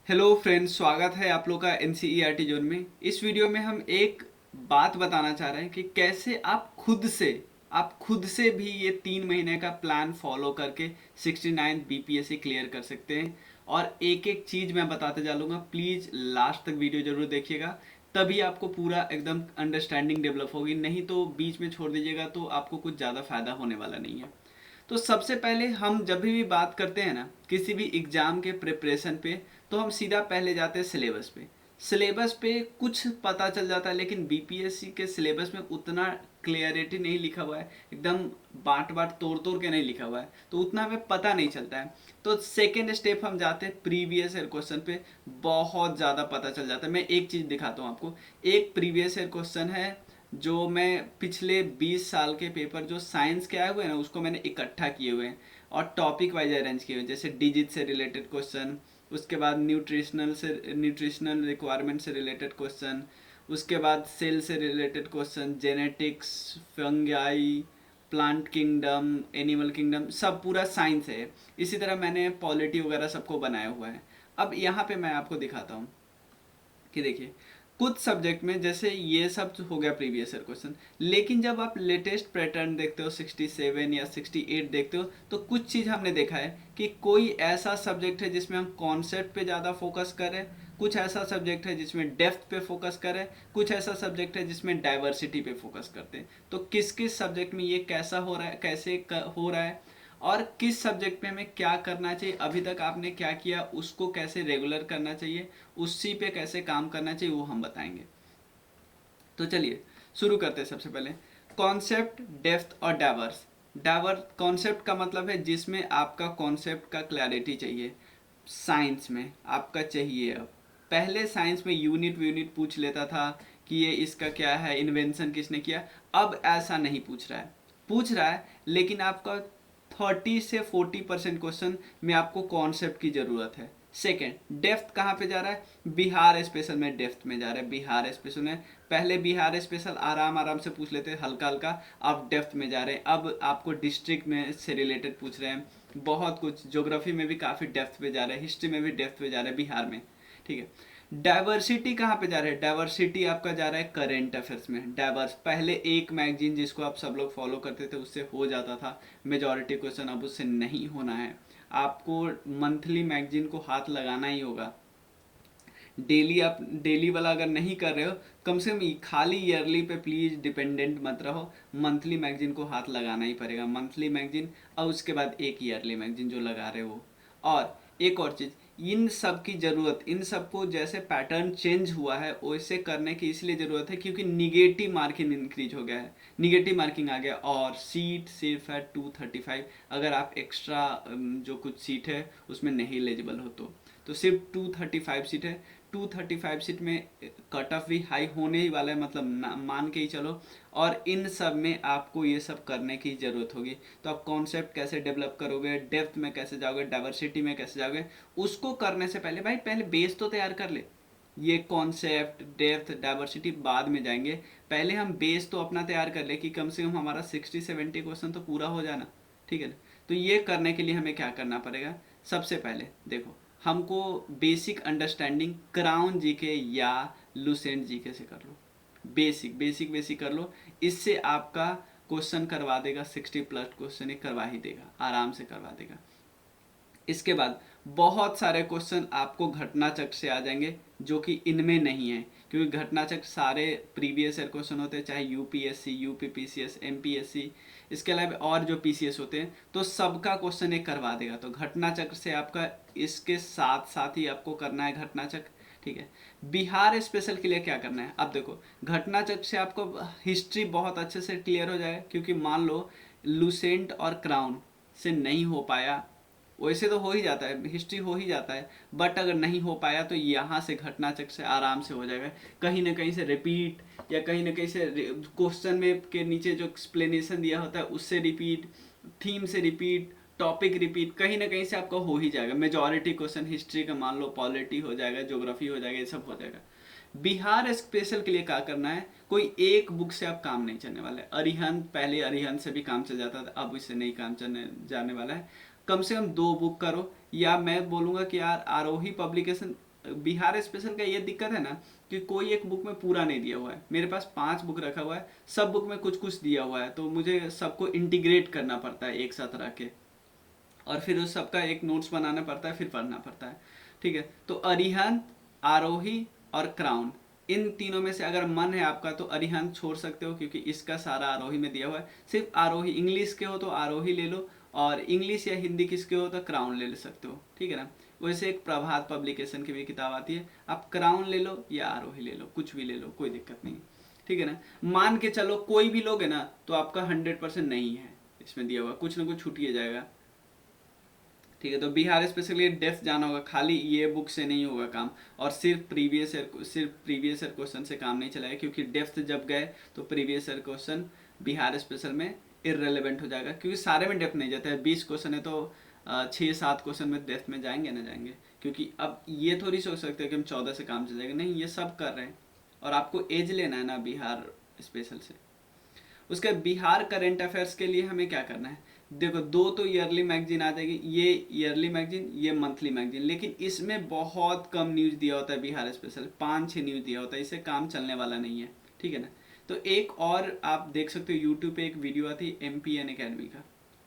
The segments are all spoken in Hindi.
हेलो फ्रेंड्स, स्वागत है आप लोग का एनसीईआरटी जोन में। इस वीडियो में हम एक बात बताना चाह रहे हैं कि कैसे आप खुद से भी ये 3 महीने का प्लान फॉलो करके 69 बीपीएससी क्लियर कर सकते हैं। और एक एक चीज़ मैं बताते चलूँगा, प्लीज़ लास्ट तक वीडियो जरूर देखिएगा, तभी आपको पूरा एकदम अंडरस्टैंडिंग डेवलप होगी। नहीं तो बीच में छोड़ दीजिएगा तो आपको कुछ ज़्यादा फायदा होने वाला नहीं है। तो सबसे पहले हम जब भी बात करते हैं ना किसी भी एग्जाम के प्रिपरेशन पे, तो हम सीधा पहले जाते हैं सिलेबस पे। सिलेबस पे कुछ पता चल जाता है, लेकिन बीपीएससी के सिलेबस में उतना क्लियरिटी नहीं लिखा हुआ है, एकदम बाट बाट तोड़ तोड़ के नहीं लिखा हुआ है, तो उतना हमें पता नहीं चलता है। तो सेकेंड स्टेप हम जाते हैं प्रीवियस ईयर क्वेश्चन पे। बहुत ज़्यादा पता चल जाता है। मैं एक चीज़ दिखाता हूँ आपको। एक प्रीवियस ईयर क्वेश्चन है जो मैं पिछले 20 साल के पेपर जो साइंस के आए हुए हैं ना, उसको मैंने इकट्ठा किए हुए हैं और टॉपिक वाइज अरेंज किए हुए हैं। जैसे डिजिट से रिलेटेड क्वेश्चन, उसके बाद न्यूट्रिशनल रिक्वायरमेंट से रिलेटेड क्वेश्चन, उसके बाद सेल से related question, genetics, fungi, plant kingdom, animal kingdom, सब पूरा साइंस है। इसी तरह मैंने पॉलिटी वगैरह सबको बनाया हुआ है। अब यहाँ पे मैं आपको दिखाता हूँ कि देखिए, कुछ सब्जेक्ट में जैसे ये सब तो हो गया प्रीवियस ईयर क्वेश्चन, लेकिन जब आप लेटेस्ट पैटर्न देखते हो 67 या 68 देखते हो, तो कुछ चीज़ हमने देखा है कि कोई ऐसा सब्जेक्ट है जिसमें हम कॉन्सेप्ट पे ज़्यादा फोकस करें, कुछ ऐसा सब्जेक्ट है जिसमें डेप्थ पे फोकस करें, कुछ ऐसा सब्जेक्ट है जिसमें डाइवर्सिटी पे फोकस करते हैं। तो किस किस सब्जेक्ट में ये कैसा हो रहा है, हो रहा है, और किस सब्जेक्ट में हमें क्या करना चाहिए, अभी तक आपने क्या किया, उसको कैसे रेगुलर करना चाहिए, उसी पे कैसे काम करना चाहिए, वो हम बताएंगे। तो चलिए शुरू करते हैं। सबसे पहले कॉन्सेप्ट, डेप्थ और डाइवर्स। डाइवर्स कॉन्सेप्ट का मतलब है जिसमें आपका कॉन्सेप्ट का क्लैरिटी चाहिए। साइंस में आपका चाहिए। अब पहले साइंस में यूनिट यूनिट पूछ लेता था कि ये इसका क्या है, इन्वेंशन किसने किया। अब ऐसा नहीं पूछ रहा है, लेकिन आपका 30 से 40% क्वेश्चन में आपको कॉन्सेप्ट की ज़रूरत है। सेकेंड, डेप्थ कहाँ पे जा रहा है? बिहार स्पेशल में डेप्थ में जा रहा है। बिहार स्पेशल में पहले बिहार स्पेशल आराम आराम से पूछ लेते हैं, हल्का हल्का। अब डेप्थ में जा रहे हैं, अब आपको डिस्ट्रिक्ट में से रिलेटेड पूछ रहे हैं। बहुत कुछ ज्योग्राफी में भी काफ़ी डेप्थ पे जा रहा है, हिस्ट्री में भी डेप्थ पे जा रहा है बिहार में। ठीक है। डाइवर्सिटी कहाँ पे जा रहा है? डाइवर्सिटी आपका जा रहा है करेंट अफेयर्स में। डाइवर्स पहले एक मैगजीन जिसको आप सब लोग फॉलो करते थे उससे हो जाता था मेजॉरिटी क्वेश्चन, अब उससे नहीं होना है। आपको मंथली मैगजीन को हाथ लगाना ही होगा। डेली आप डेली वाला अगर नहीं कर रहे हो, कम से कम खाली ईयरली पे प्लीज डिपेंडेंट मत रहो। मंथली मैगजीन को हाथ लगाना ही पड़ेगा। मंथली मैगजीन और उसके बाद एक ईयरली मैगजीन जो लगा रहे हो। और एक और चीज़, इन सब की ज़रूरत, इन सबको जैसे पैटर्न चेंज हुआ है वैसे करने की इसलिए ज़रूरत है क्योंकि निगेटिव मार्किंग इंक्रीज हो गया है, निगेटिव मार्किंग आ गया। और सीट सिर्फ है 235, अगर आप एक्स्ट्रा जो कुछ सीट है उसमें नहीं एलिजिबल हो तो सिर्फ 235 सीट है। 235 सीट में कट ऑफ भी हाई होने ही वाला है, मतलब मान के ही चलो। और इन सब में आपको ये सब करने की ज़रूरत होगी। तो आप कॉन्सेप्ट कैसे डेवलप करोगे, डेप्थ में कैसे जाओगे, डाइवर्सिटी में कैसे जाओगे, उसको करने से पहले भाई पहले बेस तो तैयार कर ले। ये कॉन्सेप्ट, डेप्थ, डाइवर्सिटी बाद में जाएंगे। पहले हम बेस तो अपना तैयार कर ले कि कम से कम हमारा 60-70 क्वेश्चन तो पूरा हो जाना। ठीक है ना? तो ये करने के लिए हमें क्या करना पड़ेगा? सबसे पहले देखो, हमको बेसिक अंडरस्टैंडिंग क्राउन जीके या लुसेंट जीके से कर लो। बेसिक बेसिक बेसिक कर लो। इससे आपका क्वेश्चन करवा देगा, 60+ क्वेश्चन करवा ही देगा, आराम से करवा देगा। इसके बाद बहुत सारे क्वेश्चन आपको घटना चक्र से आ जाएंगे जो कि इनमें नहीं है, क्योंकि घटना चक्र सारे प्रीवियस ईयर क्वेश्चन होते हैं, चाहे यूपीएससी, यूपीपीसीएस, एमपीएससी, इसके अलावा और जो पीसीएस होते हैं, तो सबका क्वेश्चन एक करवा देगा। तो घटना चक्र से आपका इसके साथ साथ ही आपको करना है घटना चक्र। ठीक है। बिहार स्पेशल के लिए क्या करना है? अब देखो, घटना चक्र से आपको हिस्ट्री बहुत अच्छे से क्लियर हो जाएगा, क्योंकि मान लो लुसेंट और क्राउन से नहीं हो पाया, वैसे तो हो ही जाता है, हिस्ट्री हो ही जाता है, बट अगर नहीं हो पाया तो यहाँ से घटना चक्र से आराम से हो जाएगा। कहीं ना कहीं से रिपीट, या कहीं ना कहीं से क्वेश्चन में के नीचे जो एक्सप्लेनेशन दिया होता है उससे रिपीट, थीम से रिपीट, टॉपिक रिपीट, कहीं ना कहीं से आपका हो ही जाएगा। मेजॉरिटी क्वेश्चन हिस्ट्री का मान लो, पॉलिटी हो जाएगा, ज्योग्राफी हो जाएगा, ये सब हो जाएगा। बिहार स्पेशल के लिए क्या करना है? कोई एक बुक से आप काम नहीं चलने वाला है। अरिहंत, पहले अरिहंत से भी काम चल जाता था, अब इससे नहीं काम चलने जाने वाला है। कम से कम 2 बुक करो, या मैं बोलूँगा कि यार आरोही पब्लिकेशन बिहार स्पेशल का ये दिक्कत है ना कि कोई एक बुक में पूरा नहीं दिया हुआ है। मेरे पास 5 बुक रखा हुआ है, सब बुक में कुछ कुछ दिया हुआ है, तो मुझे सबको इंटीग्रेट करना पड़ता है एक साथ रख के, और फिर उस सबका एक नोट्स बनाना पड़ता है, फिर पढ़ना पड़ता है। ठीक है, तो अरिहंत, आरोही और क्राउन, इन तीनों में से अगर मन है आपका तो अरिहंत छोड़ सकते हो, क्योंकि इसका सारा आरोही में दिया हुआ है। सिर्फ आरोही, इंग्लिश के हो तो आरोही ले लो, और इंग्लिश या हिंदी किसके हो तो क्राउन ले सकते हो। ठीक है ना। वैसे एक प्रभात पब्लिकेशन की भी किताब आती है, आप क्राउन ले लो या आरोही ले लो, कुछ भी ले लो, कोई दिक्कत नहीं। ठीक है ना। मान के चलो कोई भी लोगे ना तो आपका 100% नहीं है इसमें दिया हुआ, कुछ ना कुछ छूट ही जाएगा। ठीक है, तो बिहार स्पेशली डेप्थ जाना होगा, खाली ये बुक से नहीं होगा काम, और सिर्फ प्रीवियस ईयर क्वेश्चन से काम नहीं चलाएगा, क्योंकि डेप्थ जब गए तो previous year question Bihar special में इररेलेवेंट हो जाएगा, क्योंकि सारे में डेप्थ नहीं जाता है। 20 क्वेश्चन है तो 6-7 क्वेश्चन में डेप्थ में जाएंगे ना जाएंगे, क्योंकि अब ये थोड़ी सोच सकते हैं कि हम 14 से काम चल जाएगा, नहीं, ये सब कर रहे हैं। और आपको एज लेना है ना बिहार स्पेशल से। उसके बिहार करंट अफेयर्स के लिए हमें क्या करना है, देखो, 2 तो ईयरली मैगजीन आ जाएगी, ये ईयरली मैगजीन, ये मंथली मैगजीन, लेकिन इसमें बहुत कम न्यूज दिया होता है बिहार स्पेशल, 5-6 न्यूज दिया होता है, इससे काम चलने वाला नहीं है। ठीक है ना। तो एक और आप देख सकते हो, यूट्यूब पे एक वीडियो आती है MPN अकेडमी का,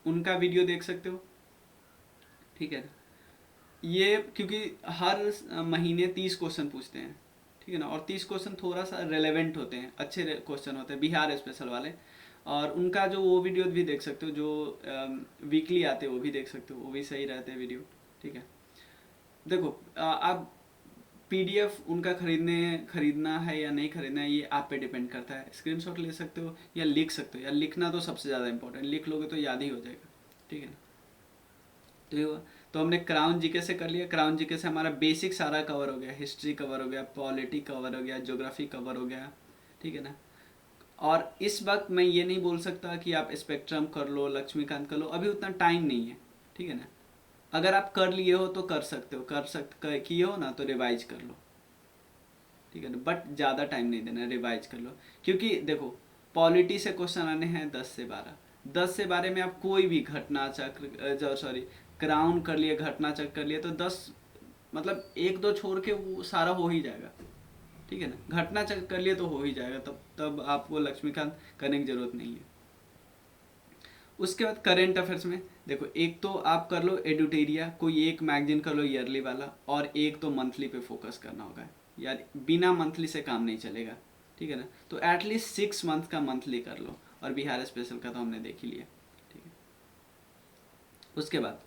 उनका वीडियो देख सकते हो। ठीक है ना। ये क्योंकि हर महीने 30 क्वेश्चन पूछते हैं। ठीक है ना, और 30 क्वेश्चन थोड़ा सा रेलेवेंट होते हैं, अच्छे क्वेश्चन होते हैं बिहार स्पेशल वाले, और उनका जो वो वीडियो भी देख सकते हो, जो वीकली आते हैं वो भी देख सकते हो, वो भी सही रहते हैं वीडियो। ठीक है, देखो, आप PDF उनका खरीदना है या नहीं खरीदना है, ये आप पे डिपेंड करता है। स्क्रीनशॉट ले सकते हो या लिख सकते हो, या लिखना तो सबसे ज़्यादा इंपॉर्टेंट, लिख लोगे तो याद ही हो जाएगा। ठीक है ना। तो ये हुआ, तो हमने क्राउन जीके से कर लिया। क्राउन जीके से हमारा बेसिक सारा कवर हो गया, हिस्ट्री कवर हो गया, पॉलिटी कवर हो गया, ज्योग्राफी कवर हो गया। ठीक है ना। और इस वक्त मैं ये नहीं बोल सकता कि आप स्पेक्ट्रम कर लो, लक्ष्मीकांत कर लो, अभी उतना टाइम नहीं है। ठीक है ना। अगर आप कर लिए हो तो कर सकते हो, किए हो ना तो रिवाइज कर लो। ठीक है ना, बट ज़्यादा टाइम नहीं देना, रिवाइज कर लो, क्योंकि देखो, पॉलिटी से क्वेश्चन आने हैं 10 से 12 में आप कोई भी घटना चक्र, सॉरी, क्राउन कर लिए, घटना चक्र कर लिए, तो 10, मतलब 1-2 छोड़ के वो सारा हो ही जाएगा। ठीक है ना। घटना चक्र कर लिए तो हो ही जाएगा, तब आपको लक्ष्मीकांत करने की जरूरत नहीं है। उसके बाद करेंट अफेयर्स में देखो, एक तो आप कर लो एडुटेरिया, कोई एक मैगजीन कर लो ईयरली वाला, और एक तो मंथली पे फोकस करना होगा यार, बिना मंथली से काम नहीं चलेगा। ठीक है ना। तो एटलीस्ट 6 मंथ का मंथली कर लो, और बिहार स्पेशल का तो हमने देख ही लिया। ठीक है। उसके बाद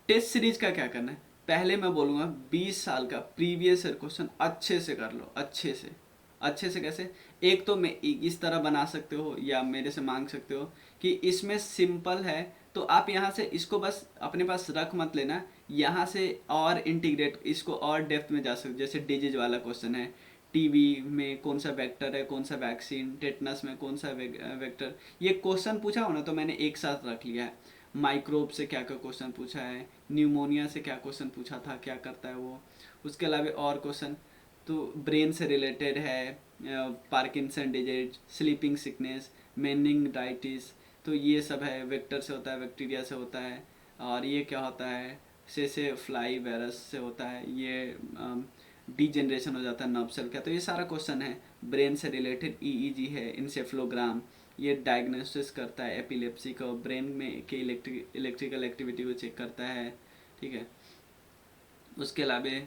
टेस्ट सीरीज का क्या करना है, पहले मैं बोलूँगा 20 साल का प्रीवियस ईयर क्वेश्चन अच्छे से कर लो, अच्छे से कैसे, एक तो मैं इस तरह बना सकते हो, या मेरे से मांग सकते हो कि इसमें सिंपल है तो आप यहाँ से इसको बस अपने पास रख मत लेना, यहाँ से और इंटीग्रेट, इसको और डेप्थ में जा सकते, जैसे डिजीज वाला क्वेश्चन है, टीबी में कौन सा वेक्टर है, कौन सा वैक्सीन, टेटनस में कौन सा वेक्टर, ये क्वेश्चन पूछा हो ना तो मैंने एक साथ रख लिया है। माइक्रोब से क्या क्या क्वेश्चन पूछा है, न्यूमोनिया से क्या क्वेश्चन पूछा था, क्या करता है वो, उसके अलावा और क्वेश्चन तो ब्रेन से रिलेटेड है, Parkinson disease, sleeping sickness, meningitis, तो ये सब है, वेक्टर से होता है, बैक्टीरिया से होता है, और ये क्या होता है, से फ्लाई वायरस से होता है, ये डीजेनरेशन हो जाता है नर्व सेल का, तो ये सारा क्वेश्चन है। ब्रेन से रिलेटेड EEG है, इंसेफ्लोग्राम, ये डायग्नोसिस करता है एपिलेप्सी को, ब्रेन में के इलेक्ट्रिकल एक्टिविटी को चेक करता है। ठीक है। उसके अलावा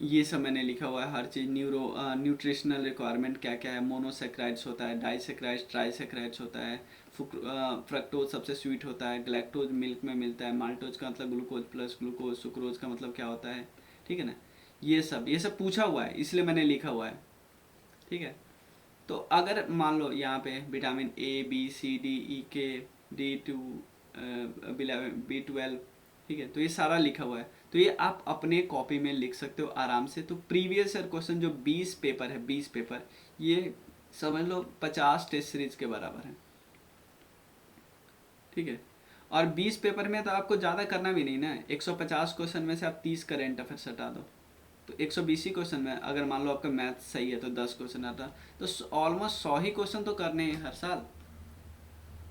ये सब मैंने लिखा हुआ है हर चीज़, न्यूट्रिशनल रिक्वायरमेंट क्या क्या है, मोनोसेक्राइड्स होता है, डाइसेक्राइड्स, ट्राइसेक्राइड्स होता है, फ्रक्टोज सबसे स्वीट होता है, ग्लैक्टोज मिल्क में मिलता है, माल्टोज का मतलब ग्लूकोज प्लस ग्लूकोज, सुक्रोज का मतलब क्या होता है। ठीक है ना। ये सब पूछा हुआ है, इसलिए मैंने लिखा हुआ है। ठीक है। तो अगर मान लो यहाँ पे vitamin A B C D E K D2 B12, ठीक है, तो ये सारा लिखा हुआ है, तो ये आप अपने कॉपी में लिख सकते हो आराम से। तो प्रीवियस ईयर क्वेश्चन जो 20 पेपर है, 20 पेपर, ये समझ लो 50 टेस्ट सीरीज के बराबर है। ठीक है। और 20 पेपर में तो आपको ज़्यादा करना भी नहीं ना, 150 क्वेश्चन में से आप 30 करेंट अफेयर्स हटा दो, तो 120 ही क्वेश्चन में, अगर मान लो आपका मैथ सही है तो 10 क्वेश्चन आता, तो ऑलमोस्ट 100 ही क्वेश्चन तो करने हैं हर साल।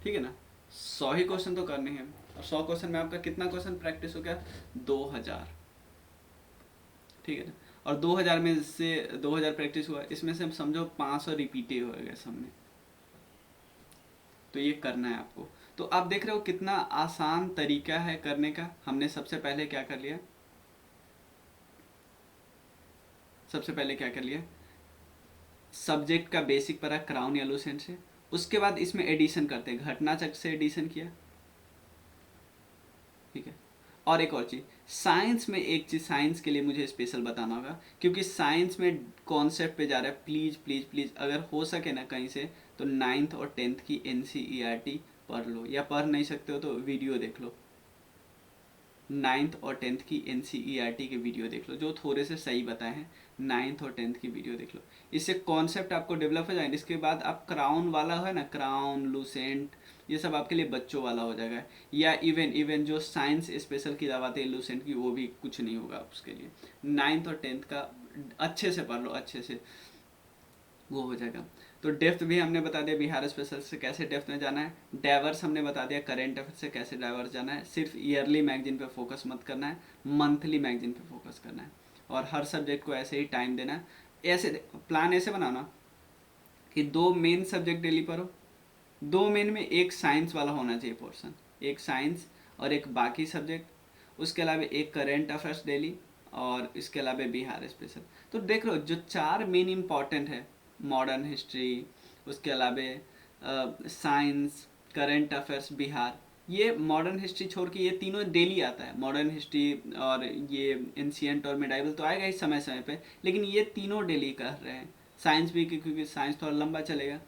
ठीक है ना। 100 ही क्वेश्चन तो करने हैं, और 100 क्वेश्चन में आपका कितना क्वेश्चन प्रैक्टिस हो गया, 2000। ठीक है ना। और 2000 में से 2000 प्रैक्टिस हुआ, इसमें से हम समझो 500 रिपीट ही होएगा सामने। तो ये करना है आपको। तो आप देख रहे हो कितना आसान तरीका है करने का। हमने सबसे पहले क्या कर लिया, सबसे पहले क्या कर लिया, सब्जेक्ट का बेसिक पढ़ा क्राउन या लूसेंट से। उसके बाद इसमें एडिशन करते हैं, घटना चक्र से एडिशन किया, ठीक है। और एक और चीज़, साइंस में एक चीज़ साइंस के लिए मुझे स्पेशल बताना होगा, क्योंकि साइंस में कॉन्सेप्ट पे जा रहा है। प्लीज़ प्लीज़ प्लीज़ अगर हो सके ना कहीं से, तो 9th और 10th की NCERT पढ़ लो, या पढ़ नहीं सकते हो तो वीडियो देख लो। 9th और 10th की NCERT के वीडियो देख लो, जो थोड़े से सही बताए हैं। 9th और 10th की वीडियो देख लो, इससे कॉन्सेप्ट आपको डेवलप हो जाएंगे। इसके बाद आप क्राउन वाला है ना, क्राउन, लूसेंट, ये सब आपके लिए बच्चों वाला हो जाएगा। या इवन इवन जो साइंस स्पेशल की आती है लूसेंट की, वो भी कुछ नहीं होगा उसके लिए। 9th और 10th का अच्छे से पढ़ लो, अच्छे से वो हो जाएगा। तो डेप्थ भी हमने बता दिया, बिहार स्पेशल से कैसे डेप्थ में जाना है। डाइवर्स हमने बता दिया, करेंट अफेयर से कैसे डाइवर्स जाना है। सिर्फ ईयरली मैगजीन पे फोकस मत करना है, मंथली मैगजीन पे फोकस करना है। और हर सब्जेक्ट को ऐसे ही टाइम देना है। ऐसे प्लान ऐसे बनाना कि 2 मेन सब्जेक्ट डेली पढ़ो, 2 मेन में एक साइंस वाला होना चाहिए पोर्सन, एक साइंस और एक बाकी सब्जेक्ट। उसके अलावा एक करेंट अफेयर्स डेली, और इसके अलावा बिहार स्पेशल। तो देख लो जो 4 मेन इंपॉर्टेंट है, मॉडर्न हिस्ट्री, उसके अलावा साइंस, करेंट अफेयर्स, बिहार। ये मॉडर्न हिस्ट्री छोड़ के ये तीनों डेली आता है। मॉडर्न हिस्ट्री और ये एंशिएंट और मिडाइवल तो आएगा ही समय समय पे, लेकिन ये तीनों डेली कर रहे हैं। साइंस भी, क्योंकि साइंस थोड़ा लंबा चलेगा।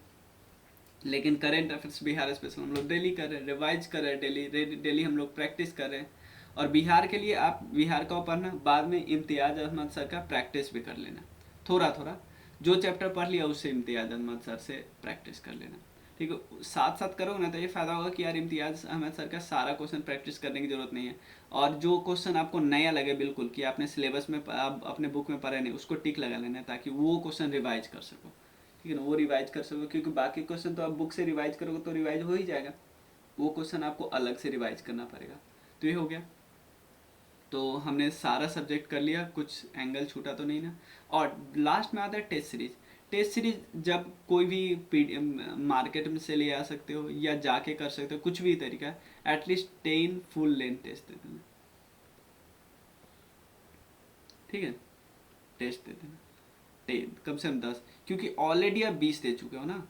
लेकिन करेंट अफेयर्स, बिहार स्पेशल हम लोग डेली कर रहे हैं, रिवाइज कर रहे हैं, डेली हम लोग प्रैक्टिस कर रहे हैं। और बिहार के लिए आप बिहार का पढ़ना, बाद में इम्तियाज अहमद सर का प्रैक्टिस भी कर लेना थोड़ा थोड़ा। जो चैप्टर पढ़ लिया उससे इम्तियाज अहमद सर से प्रैक्टिस कर लेना, ठीक है। साथ साथ करोगे ना तो ये फायदा होगा कि यार इम्तियाज अहमद सर का सारा क्वेश्चन प्रैक्टिस करने की जरूरत नहीं है। और जो क्वेश्चन आपको नया लगे बिल्कुल, कि आपने सिलेबस में आप अपने बुक में पढ़े नहीं, उसको टिक लगा लेना है, ताकि वो क्वेश्चन रिवाइज कर सको, ठीक है ना, वो रिवाइज कर सको। क्योंकि बाकी क्वेश्चन तो आप बुक से रिवाइज करोगे तो रिवाइज हो ही जाएगा, वो क्वेश्चन आपको अलग से रिवाइज करना पड़ेगा। तो ये हो गया। तो हमने सारा सब्जेक्ट कर लिया, कुछ एंगल छूटा तो नहीं ना। और लास्ट में आता है टेस्ट सीरीज। टेस्ट सीरीज जब कोई भी मार्केट में से ले आ सकते हो या जाके कर सकते हो, कुछ भी तरीका है। एटलीस्ट 10 फुल लेंथ टेस्ट दे देना, ठीक है, टेस्ट दे देना 10, कम से कम 10, क्योंकि ऑलरेडी आप 20 दे चुके हो ना।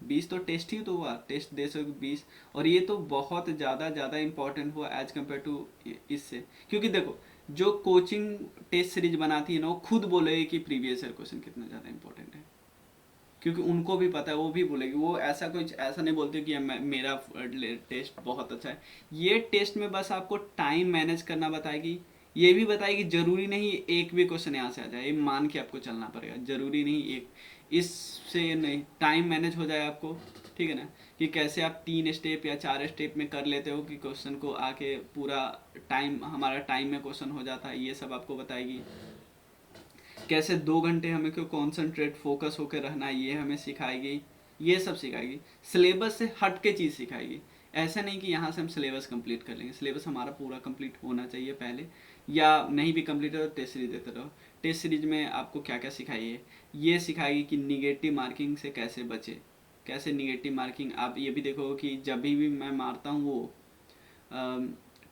20 तो टेस्ट ही तो हुआ, टेस्ट दे सको 20। और ये तो बहुत ज़्यादा ज़्यादा इंपॉर्टेंट हुआ एज कम्पेयर टू इससे। क्योंकि देखो जो कोचिंग टेस्ट सीरीज बनाती है ना, वो खुद बोलेगी कि प्रीवियस ईयर क्वेश्चन कितना ज़्यादा इंपॉर्टेंट है, क्योंकि उनको भी पता है, वो भी बोलेगी। वो ऐसा कुछ ऐसा नहीं बोलते कि मेरा टेस्ट बहुत अच्छा है। ये टेस्ट में बस आपको टाइम मैनेज करना बताएगी, ये भी बताएगी। जरूरी नहीं एक भी क्वेश्चन यहाँ से आ जाए, ये मान के आपको चलना पड़ेगा। जरूरी नहीं एक, इससे नहीं टाइम मैनेज हो जाए आपको, ठीक है ना, कि कैसे आप 3 स्टेप या 4 स्टेप में कर लेते हो कि क्वेश्चन को आके पूरा टाइम, हमारा टाइम में क्वेश्चन हो जाता है, ये सब आपको बताएगी। कैसे 2 घंटे हमें क्यों कॉन्सेंट्रेट फोकस होकर रहना है, ये हमें सिखाएगी, ये सब सिखाएगी। सिलेबस से हट के चीज़ सिखाएगी। ऐसा नहीं कि यहाँ से हम सिलेबस कंप्लीट कर लेंगे, सिलेबस हमारा पूरा कंप्लीट होना चाहिए पहले, या नहीं भी कंप्लीट हो तो टेस्ट सीरीज देते रहो। टेस्ट सीरीज में आपको क्या क्या सिखाइए, ये सिखाएगी कि निगेटिव मार्किंग से कैसे बचे, कैसे निगेटिव मार्किंग। आप ये भी देखो कि जब भी मैं मारता हूँ वो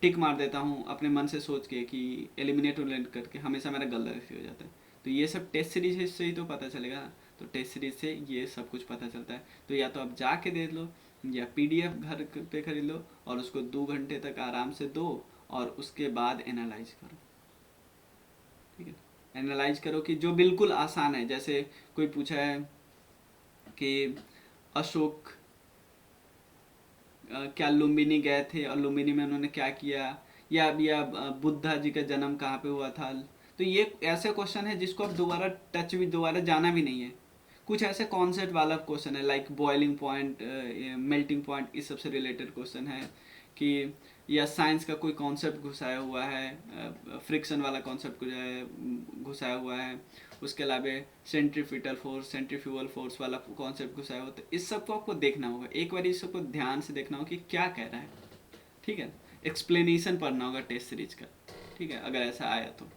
टिक मार देता हूँ अपने मन से सोच के कि एलिमिनेट करके, हमेशा मेरा गलत हो जाता है। तो ये सब टेस्ट सीरीज से ही तो पता चलेगा ना। तो टेस्ट सीरीज से ये सब कुछ पता चलता है। तो या तो आप जाके देख लो, या PDF घर पे खरीद लो, और उसको 2 घंटे तक आराम से दो, और उसके बाद एनालाइज करो, ठीक है। एनालाइज करो कि जो बिल्कुल आसान है, जैसे कोई पूछा है कि अशोक क्या लुम्बिनी गए थे और लुम्बिनी में उन्होंने क्या किया, या बुद्धा जी का जन्म कहाँ पे हुआ था। तो ये ऐसे क्वेश्चन है जिसको आप दोबारा टच भी, दोबारा जाना भी नहीं है। कुछ ऐसे कॉन्सेप्ट वाला क्वेश्चन है, like boiling point, melting point, इस सबसे रिलेटेड क्वेश्चन है। कि या साइंस का कोई कॉन्सेप्ट घुसाया हुआ है, फ्रिक्शन वाला कॉन्सेप्ट घुसाया हुआ है। उसके अलावा सेंट्रीफ्यूगल फोर्स वाला कॉन्सेप्ट घुसाया हुआ। तो इस सबको आपको देखना होगा, एक बार इस सबको ध्यान से देखना होगा कि क्या कह रहा है, ठीक है। एक्सप्लेनेशन पढ़ना होगा टेस्ट सीरीज का, ठीक है, अगर ऐसा आया तो।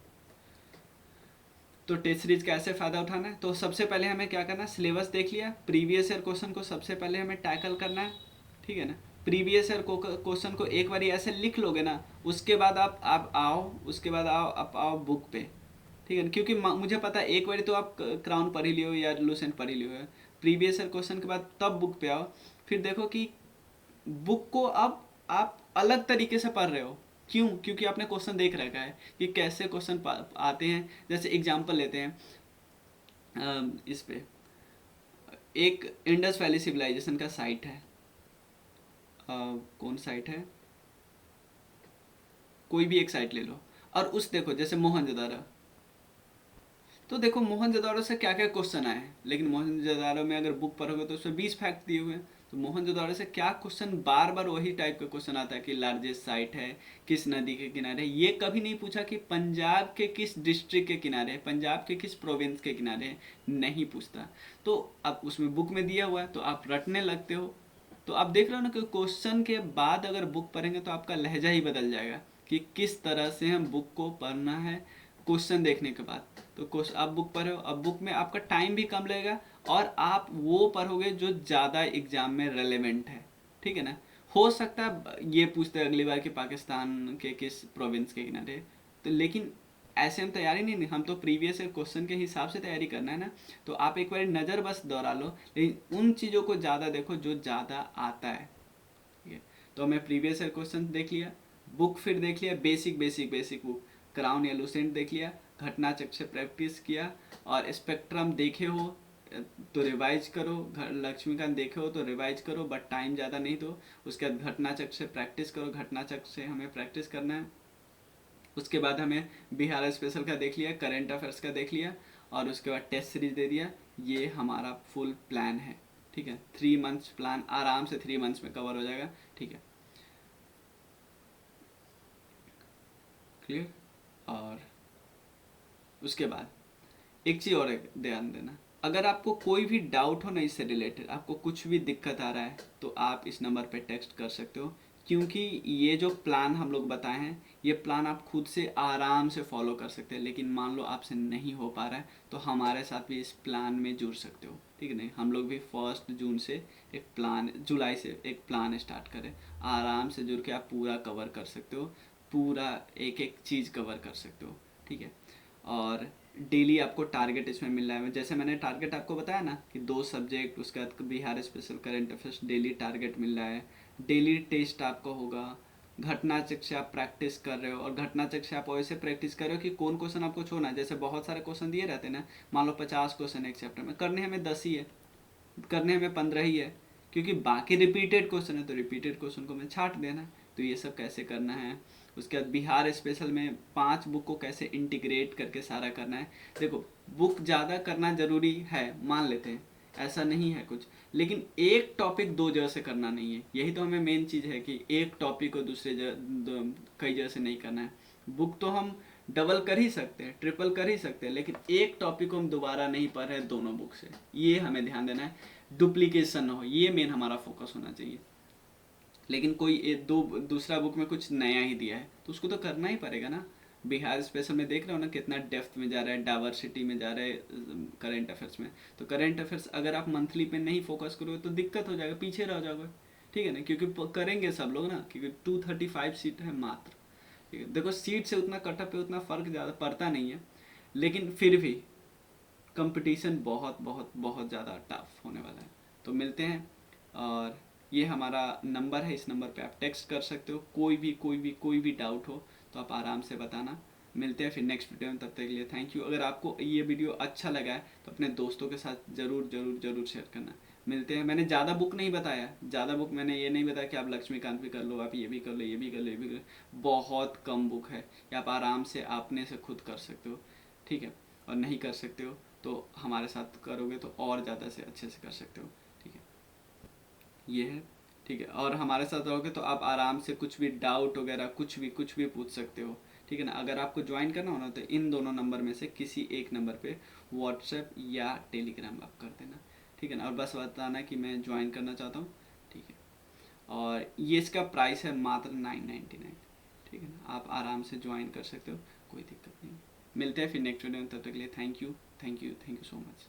तो टेस्ट सीरीज का ऐसे फ़ायदा उठाना है। तो सबसे पहले हमें क्या करना है, सिलेबस देख लिया, प्रीवियस ईयर क्वेश्चन को सबसे पहले हमें टैकल करना है, ठीक है ना। प्रीवियस ईयर क्वेश्चन को एक बार ऐसे लिख लोगे ना, उसके बाद आप आओ, उसके बाद आप आओ बुक पे, ठीक है ना। क्योंकि मुझे पता है एक बार तो आप क्राउन पढ़ ही लियो या लूसेंट पढ़ ही लियो, प्रीवियस ईयर क्वेश्चन के बाद तब बुक पे आओ, फिर देखो कि बुक को अब आप अलग तरीके से पढ़ रहे हो। क्यों? क्योंकि आपने क्वेश्चन देख रखा है कि कैसे क्वेश्चन आते हैं। जैसे एग्जांपल लेते हैं, इस पे एक इंडस वैली सिविलाइजेशन का साइट है, कौन साइट है, कोई भी एक साइट ले लो, और उस देखो जैसे मोहनजोदारो, तो देखो मोहनजोदारो से क्या क्या क्वेश्चन आए हैं, लेकिन मोहनजोदारो में अगर बुक पढ़ोगे तो उसमें 20 फैक्ट दिए हुए हैं। तो मोहनजोदारो से क्या क्वेश्चन, बार बार वही टाइप का क्वेश्चन आता है कि लार्जेस्ट साइट है, किस नदी के किनारे। ये कभी नहीं पूछा कि पंजाब के किस डिस्ट्रिक्ट के किनारे है, पंजाब के किस प्रोविंस के किनारे है, नहीं पूछता। तो अब उसमें बुक में दिया हुआ है तो आप रटने लगते हो। तो आप देख रहे हो ना कि क्वेश्चन के बाद अगर बुक पढ़ेंगे तो आपका लहजा ही बदल जाएगा कि किस तरह से हम बुक को पढ़ना है क्वेश्चन देखने के बाद। तो आप बुक पढ़ो, अब बुक में आपका टाइम भी कम लगेगा और आप वो पढ़ोगे जो ज़्यादा एग्जाम में रेलेवेंट है, ठीक है ना। हो सकता है ये पूछते हैं अगली बार कि पाकिस्तान के किस प्रोविंस के किनारे, तो लेकिन ऐसे हम तैयारी नहीं, हम तो प्रीवियस क्वेश्चन के हिसाब से तैयारी करना है ना। तो आप एक बार नज़र बस दोहरा लो, लेकिन उन चीज़ों को ज़्यादा देखो जो ज़्यादा आता है, ठीक है। तो मैं प्रीवियस ईयर क्वेश्चन देख लिया, बुक फिर देख लिया, बेसिक बुक क्राउन या लूसेंट देख लिया, घटना चक्र से प्रैक्टिस किया, और स्पेक्ट्रम देखे हो तो रिवाइज करो, लक्ष्मीकांत देखे हो तो रिवाइज करो, बट टाइम ज़्यादा नहीं दो। उसके बाद घटना चक्र से प्रैक्टिस करो, घटना चक्र से हमें प्रैक्टिस करना है। उसके बाद हमें बिहार स्पेशल का देख लिया, करेंट अफेयर्स का देख लिया, और उसके बाद टेस्ट सीरीज दे दिया। ये हमारा फुल प्लान है, ठीक है। 3 मंथ्स प्लान आराम से 3 मंथ्स में कवर हो जाएगा, ठीक है, क्लियर। और उसके बाद एक चीज़ और ध्यान देना, अगर आपको कोई भी डाउट हो ना इससे रिलेटेड, आपको कुछ भी दिक्कत आ रहा है, तो आप इस नंबर पे टेक्स्ट कर सकते हो। क्योंकि ये जो प्लान हम लोग बताए हैं, ये प्लान आप खुद से आराम से फॉलो कर सकते हैं। लेकिन मान लो आपसे नहीं हो पा रहा है तो हमारे साथ भी इस प्लान में जुड़ सकते हो, ठीक है। नहीं, हम लोग भी 1 जून से एक प्लान, जुलाई से एक प्लान स्टार्ट करें, आराम से जुड़ के आप पूरा कवर कर सकते हो, पूरा एक एक चीज़ कवर कर सकते हो, ठीक है। और डेली आपको टारगेट इसमें मिल रहा है, जैसे मैंने टारगेट आपको बताया ना कि 2 सब्जेक्ट, उसके बाद Bihar special, current affairs, daily target मिल रहा है, डेली टेस्ट आपका होगा। घटना चक्र से आप प्रैक्टिस कर रहे हो, और घटना चक्र से आप वैसे प्रैक्टिस कर रहे हो कि कौन क्वेश्चन आपको छोड़ना है। जैसे बहुत सारे क्वेश्चन दिए रहते हैं ना, मान लो 50 क्वेश्चन एक चैप्टर में, करने हमें 10 ही है, करने हमें 15 ही है, क्योंकि बाकी रिपीटेड क्वेश्चन है, तो रिपीटेड क्वेश्चन को हमें छाट देना। तो ये सब कैसे करना है। उसके बाद बिहार स्पेशल में 5 बुक को कैसे इंटीग्रेट करके सारा करना है। देखो, बुक ज़्यादा करना ज़रूरी है, मान लेते हैं, ऐसा नहीं है कुछ, लेकिन एक टॉपिक 2 जगह से करना नहीं है। यही तो हमें मेन चीज़ है कि एक टॉपिक को दूसरे जगह, कई जगह से नहीं करना है। बुक तो हम डबल कर ही सकते हैं, ट्रिपल कर ही सकते हैं, लेकिन एक टॉपिक को हम दोबारा नहीं पढ़ रहे दोनों बुक से, ये हमें ध्यान देना है, डुप्लीकेशन ना हो, ये मेन हमारा फोकस होना चाहिए। लेकिन कोई दूसरा बुक में कुछ नया ही दिया है तो उसको तो करना ही पड़ेगा ना। बिहार स्पेशल में देख रहे हो ना कितना डेप्थ में जा रहा है, डाइवर्सिटी में जा रहा है, करंट अफेयर्स में। तो करंट अफेयर्स अगर आप मंथली पे नहीं फोकस करोगे तो दिक्कत हो जाएगा, पीछे रह जाओगे, ठीक है ना। क्योंकि करेंगे सब लोग ना, क्योंकि 235 सीट है मात्र, ठीक है। देखो, सीट से उतना कटअप पे उतना फ़र्क ज़्यादा पड़ता नहीं है, लेकिन फिर भी कंपटीशन बहुत बहुत बहुत ज़्यादा टफ होने वाला है। तो मिलते हैं, और ये हमारा नंबर है, इस नंबर पे आप टेक्स्ट कर सकते हो, कोई भी डाउट हो तो आप आराम से बताना। मिलते हैं फिर नेक्स्ट वीडियो में, तब तक के लिए थैंक यू। अगर आपको ये वीडियो अच्छा लगा है तो अपने दोस्तों के साथ ज़रूर शेयर करना। मिलते हैं। मैंने ज़्यादा बुक नहीं बताया, ज़्यादा बुक मैंने ये नहीं बताया कि आप लक्ष्मीकांत भी कर लो, आप ये भी कर लो, ये भी कर लो, ये भी कर लो। बहुत कम बुक है, ये आप आराम से अपने से खुद कर सकते हो, ठीक है। और नहीं कर सकते हो तो हमारे साथ करोगे तो और ज़्यादा से अच्छे से कर सकते हो, ठीक है। ये है, ठीक है। और हमारे साथ रहोगे तो आप आराम से कुछ भी डाउट वगैरह कुछ भी पूछ सकते हो, ठीक है ना। अगर आपको ज्वाइन करना हो ना तो इन दोनों नंबर में से किसी एक नंबर पे व्हाट्सएप या टेलीग्राम आप कर देना, ठीक है ना। और बस बताना कि मैं ज्वाइन करना चाहता हूँ, ठीक है। और ये इसका प्राइस है मात्र 999, ठीक है ना। आप आराम से ज्वाइन कर सकते हो, कोई दिक्कत नहीं। मिलते हैं फिर नेक्स्ट वीडियो में, तब तक के लिए थैंक यू सो मच।